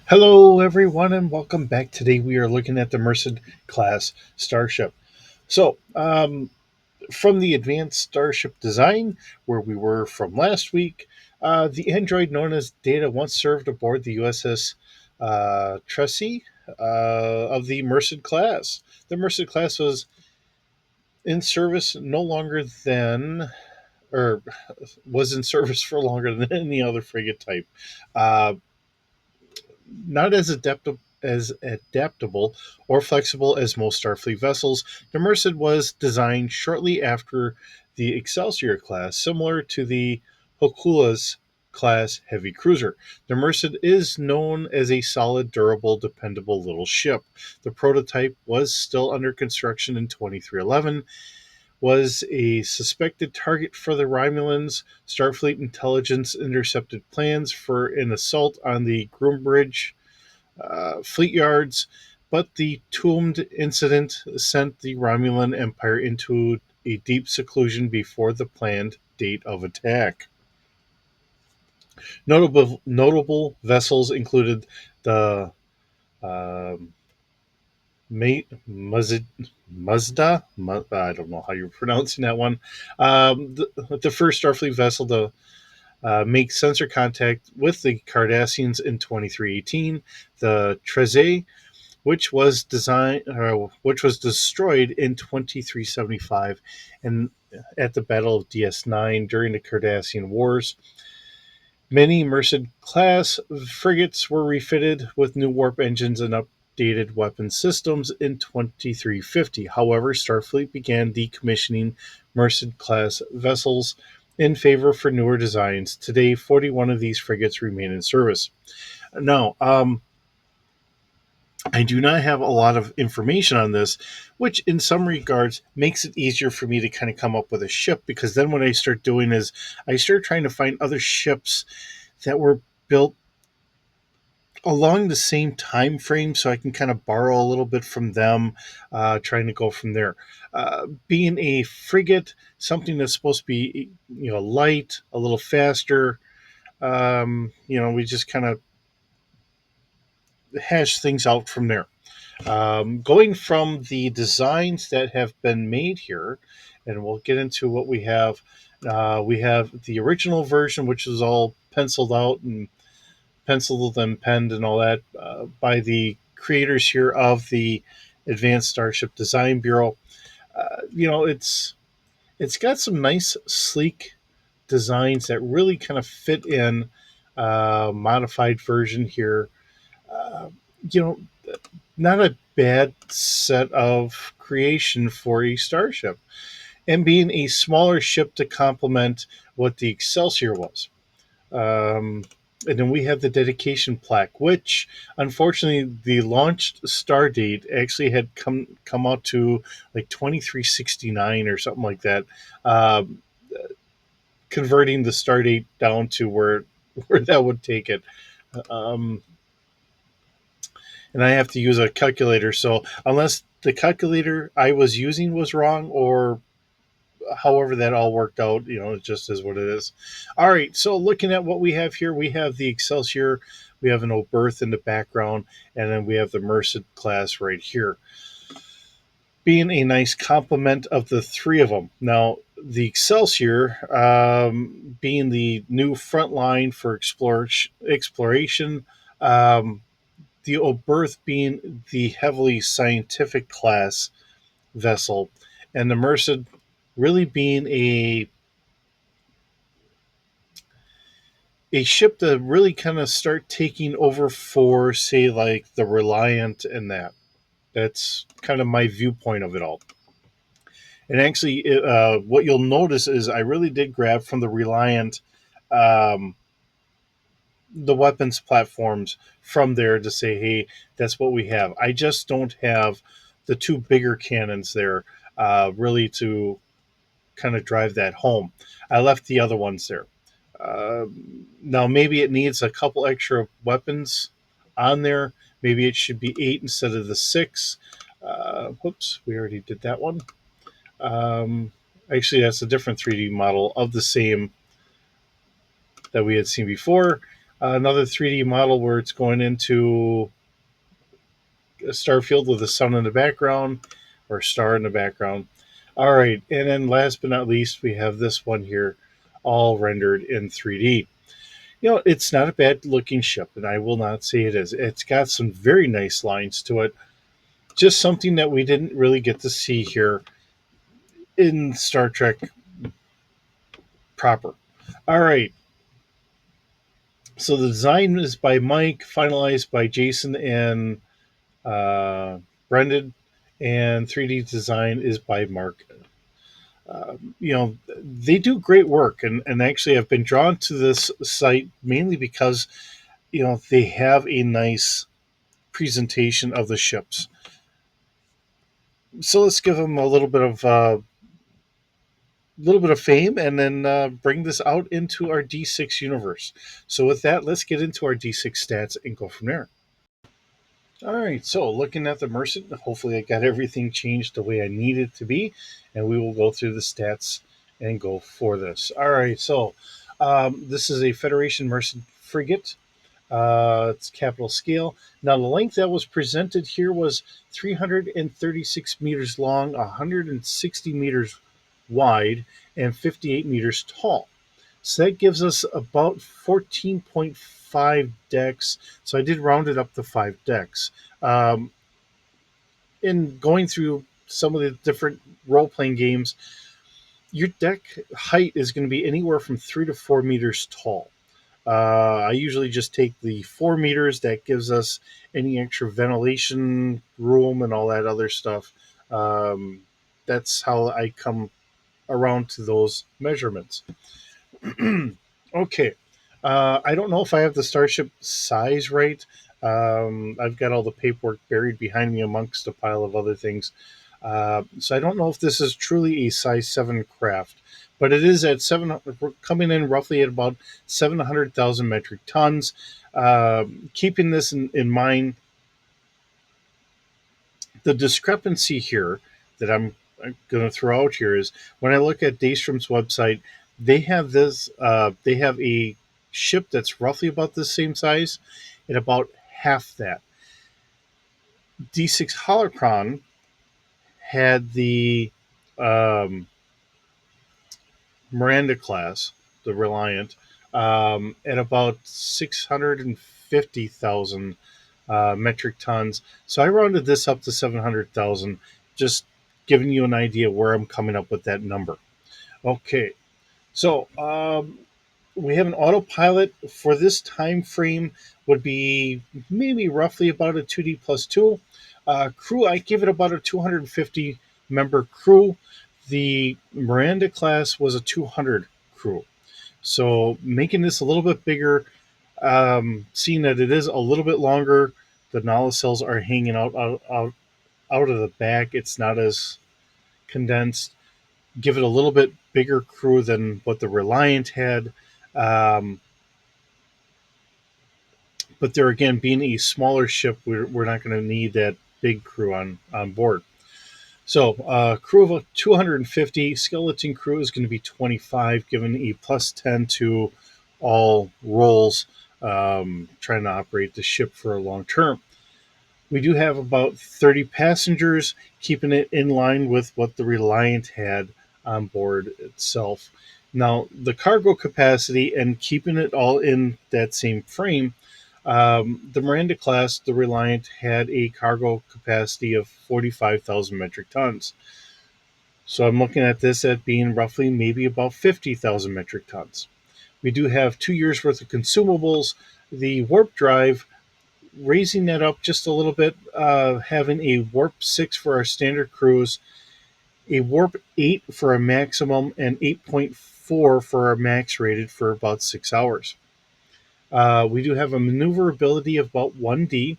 Hello, everyone, and welcome back. Today, we are looking at the Merced class starship. From the advanced starship design, where we were from last week, the android known as Data once served aboard the USS Tracy of the Merced class. The Merced class was in service no longer than, or was in service for longer than any other frigate type. Uh, not as adaptable or flexible as most Starfleet vessels, the Merced was designed shortly after the Excelsior class, similar to the Hokulas class heavy cruiser. The Merced is known as a solid, durable, dependable little ship. The prototype was still under construction in 2311, was a suspected target for the Romulans. Starfleet intelligence intercepted plans for an assault on the Groombridge fleet yards, but the Toomed incident sent the Romulan Empire into a deep seclusion before the planned date of attack. Notable vessels included the um, Mazda. I don't know how you're pronouncing that one. The first Starfleet vessel to make sensor contact with the Cardassians in 2318. The Trezé, which was destroyed in 2375 and at the Battle of DS9 during the Cardassian Wars. Many Merced class frigates were refitted with new warp engines and updated weapon systems in 2350. However, Starfleet began decommissioning Merced class vessels in favor for newer designs. Today, 41 of these frigates remain in service. Now, I do not have a lot of information on this, which in some regards makes it easier for me to kind of come up with a ship, because then what I start doing is I start trying to find other ships that were built along the same time frame so I can kind of borrow a little bit from them, trying to go from there. Being a frigate, something that's supposed to be light, a little faster, we just kind of hash things out from there. Going from the designs that have been made here, and we'll get into what we have. We have the original version, which is all penciled out and penciled and penned and all that by the creators here of the Advanced Starship Design Bureau. It's got some nice, sleek designs that really kind of fit in. Modified version here. Uh, you know, Not a bad set of creation for a starship, and being a smaller ship to complement what the Excelsior was. Um, and then we have the dedication plaque, which unfortunately the launch star date actually had come out to like 2369 or something like that, um, converting the star date down to where that would take it. Um, and I have to use a calculator. So unless the calculator I was using was wrong, or however that all worked out, it just is what it is. All right. So looking at what we have here, we have the Excelsior, we have an Oberth in the background, and then we have the Merced class right here, being a nice complement of the three of them. Now, the Excelsior, being the new front line for exploration, um, the Oberth being the heavily scientific class vessel, and the Merced really being a ship to really kind of start taking over for, say, like the Reliant and that. That's kind of my viewpoint of it all. And actually, what you'll notice is I really did grab from the Reliant um, the weapons platforms from there to say, hey, that's what we have. I just don't have the two bigger cannons there really to kind of drive that home. I left the other ones there. Now, maybe it needs a couple extra weapons on there. Maybe it should be 8 instead of the 6. Whoops, we already did that one. Actually, that's a different 3D model of the same that we had seen before. Another 3D model where it's going into a star field with a sun in the background or a star in the background. All right, and then last but not least, we have this one here, all rendered in 3D. It's not a bad looking ship, and I will not say it is. It's got some very nice lines to it. Just something that we didn't really get to see here in Star Trek proper. All right, so the design is by Mike, finalized by Jason and Brendan, and 3D design is by Mark. They do great work, and actually, I've been drawn to this site mainly because they have a nice presentation of the ships. So let's give them a little bit of fame, and then bring this out into our D6 universe. So with that, let's get into our D6 stats and go from there. All right, so looking at the Merced, hopefully I got everything changed the way I need it to be, and we will go through the stats and go for this. All right, so this is a Federation Merced frigate. It's capital scale. Now, the length that was presented here was 336 meters long, 160 meters wide, and 58 meters tall. So that gives us about 14.5 decks. So I did round it up to 5 decks. Um, in going through some of the different role playing games, your deck height is going to be anywhere from 3 to 4 meters tall. I usually just take the 4 meters. That gives us any extra ventilation room and all that other stuff. Um, that's how I come around to those measurements. Okay. I don't know if I have the starship size right. I've got all the paperwork buried behind me amongst a pile of other things. So I don't know if this is truly a size 7 craft, but it is at 7, coming in roughly at about 700,000 metric tons. Keeping this in mind, the discrepancy here that I'm going to throw out here is when I look at Daystrom's website, they have this. They have a ship that's roughly about the same size, and about half that. D6 Holocron had the um, Miranda class, the Reliant, at about 650,000 metric tons. So I rounded this up to 700,000, just giving you an idea where I'm coming up with that number. Okay, so we have an autopilot for this time frame would be maybe roughly about a 2D plus 2. Crew, I give it about a 250 member crew. The Miranda class was a 200 crew. So making this a little bit bigger, seeing that it is a little bit longer, the nacelles are hanging out of the back. It's not as condensed. Give it a little bit bigger crew than what the Reliant had. Um, but there again, being a smaller ship, we're not going to need that big crew on board. So, crew of 250, skeleton crew is going to be 25, given a plus 10 to all roles, trying to operate the ship for a long term. We do have about 30 passengers, keeping it in line with what the Reliant had on board itself. Now, the cargo capacity and keeping it all in that same frame, the Miranda class, the Reliant, had a cargo capacity of 45,000 metric tons. So I'm looking at this at being roughly maybe about 50,000 metric tons. We do have 2 years worth of consumables. The warp drive, raising that up just a little bit, having a warp 6 for our standard cruise, a warp 8 for a maximum, and 8.4 for our max rated for about 6 hours. We do have a maneuverability of about 1D,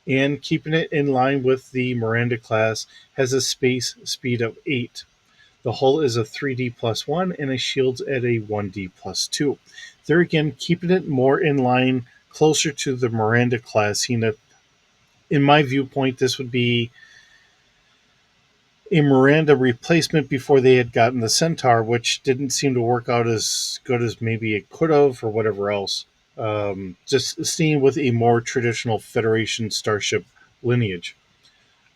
and keeping it in line with the Miranda class, has a space speed of 8. The hull is a 3D plus 1, and it shields at a 1D plus 2. There again, keeping it more in line, closer to the Miranda class, seeing that in my viewpoint, this would be a Miranda replacement before they had gotten the Centaur, which didn't seem to work out as good as maybe it could have, or whatever else. just staying with a more traditional Federation starship lineage.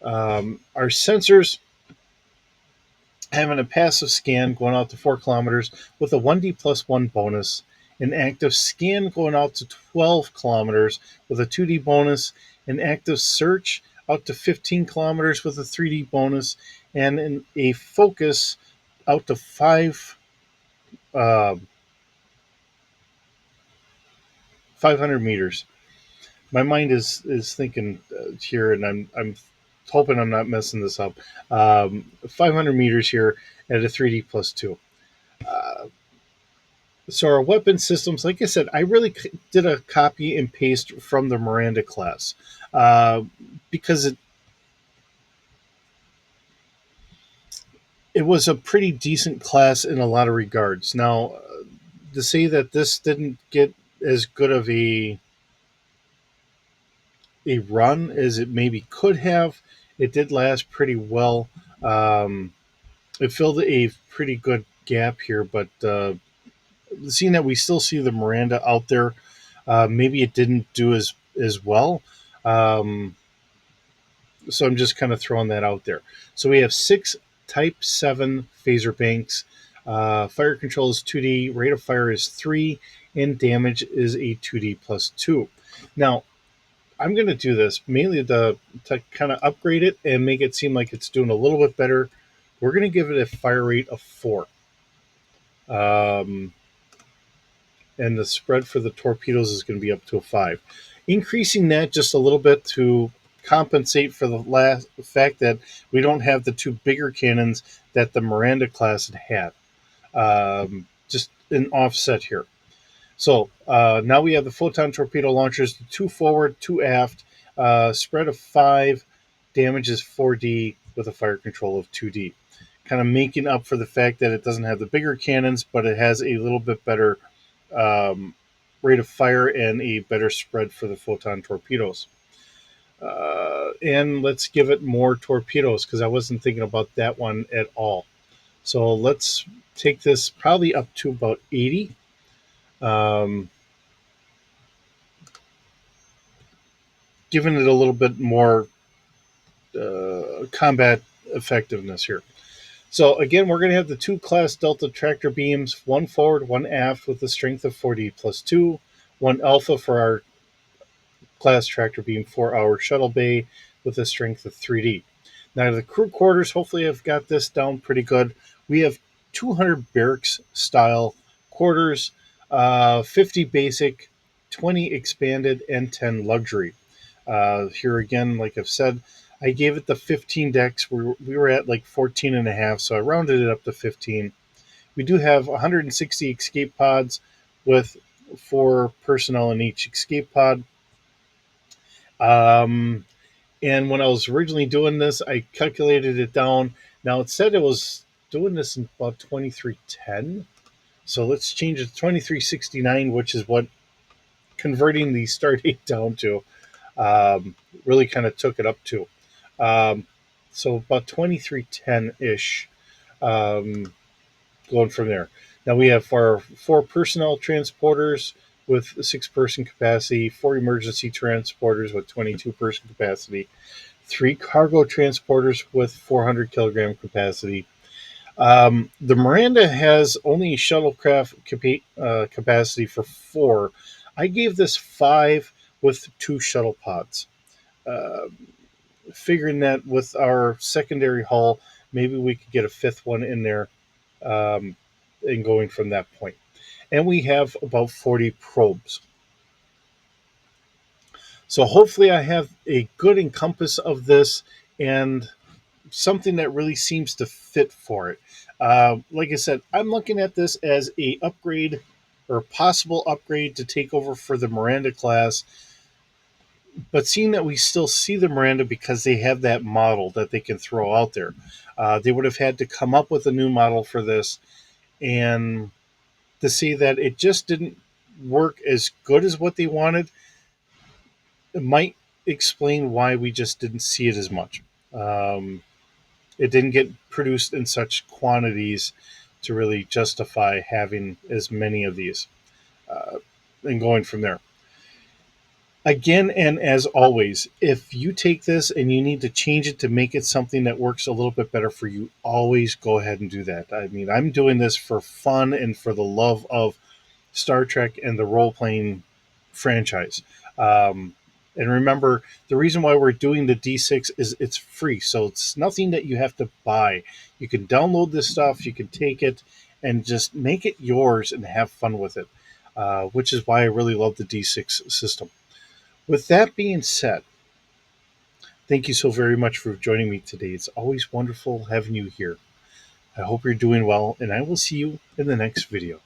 Our sensors having a passive scan going out to 4 kilometers with a 1D plus 1 bonus, an active scan going out to 12 kilometers with a 2D bonus, an active search out to 15 kilometers with a 3D bonus, and a focus out to 5 500 meters. My mind is thinking here, and I'm hoping I'm not messing this up. 500 meters here at a 3D plus 2. Uh, so our weapon systems, like I said, I really did a copy and paste from the Miranda class uh, because it was a pretty decent class in a lot of regards. Now, to say that this didn't get as good of a run as it maybe could have, it did last pretty well. Um, it filled a pretty good gap here, but seeing that we still see the Miranda out there, maybe it didn't do as well. Um, so I'm just kind of throwing that out there. So we have 6 Type 7 phaser banks. Fire control is 2D, rate of fire is 3, and damage is a 2D plus 2. Now, I'm going to do this mainly to kind of upgrade it and make it seem like it's doing a little bit better. We're going to give it a fire rate of 4. Um, and the spread for the torpedoes is going to be up to a 5. Increasing that just a little bit to compensate for the fact that we don't have the 2 bigger cannons that the Miranda class had. Just an offset here. So now we have the photon torpedo launchers, 2 forward, 2 aft, spread of 5, damage is 4D with a fire control of 2D. Kind of making up for the fact that it doesn't have the bigger cannons, but it has a little bit better um, rate of fire and a better spread for the photon torpedoes. And let's give it more torpedoes because I wasn't thinking about that one at all. So let's take this probably up to about 80. Um, Giving it a little bit more combat effectiveness here. So again, we're going to have the 2 class Delta tractor beams, 1 forward, 1 aft with a strength of 4D plus 2, 1 alpha for our class tractor beam 4-hour shuttle bay with a strength of 3D. Now the crew quarters, hopefully I've got this down pretty good. We have 200 barracks style quarters, 50 basic, 20 expanded, and 10 luxury. Here again, like I've said, I gave it the 15 decks. We were at like 14 and a half, so I rounded it up to 15. We do have 160 escape pods with 4 personnel in each escape pod. Um, and when I was originally doing this, I calculated it down. Now it said it was doing this in about 2310. So let's change it to 2369, which is what converting the start date down to really kind of took it up to. Um, so about 2310 ish, um, going from there. Now we have our 4 personnel transporters with 6 person capacity, 4 emergency transporters with 22 person capacity, 3 cargo transporters with 400 kilogram capacity. The Miranda has only shuttlecraft capacity for 4. I gave this 5 with 2 shuttle pods. Uh, Figuring that with our secondary hull, maybe we could get a 5th one in there, um, and going from that point. And we have about 40 probes. So hopefully I have a good encompass of this and something that really seems to fit for it. Like I said, I'm looking at this as a upgrade or possible upgrade to take over for the Miranda class. But seeing that we still see the Miranda because they have that model that they can throw out there, they would have had to come up with a new model for this, and to see that it just didn't work as good as what they wanted, it might explain why we just didn't see it as much. Um, it didn't get produced in such quantities to really justify having as many of these. Uh, and going from there. Again, and as always, if you take this and you need to change it to make it something that works a little bit better for you, always go ahead and do that. I mean, I'm doing this for fun and for the love of Star Trek and the role playing franchise. Um, and remember, the reason why we're doing the D6 is it's free. So it's nothing that you have to buy. You can download this stuff, you can take it and just make it yours and have fun with it, which is why I really love the D6 system. With that being said, thank you so very much for joining me today. It's always wonderful having you here. I hope you're doing well, and I will see you in the next video.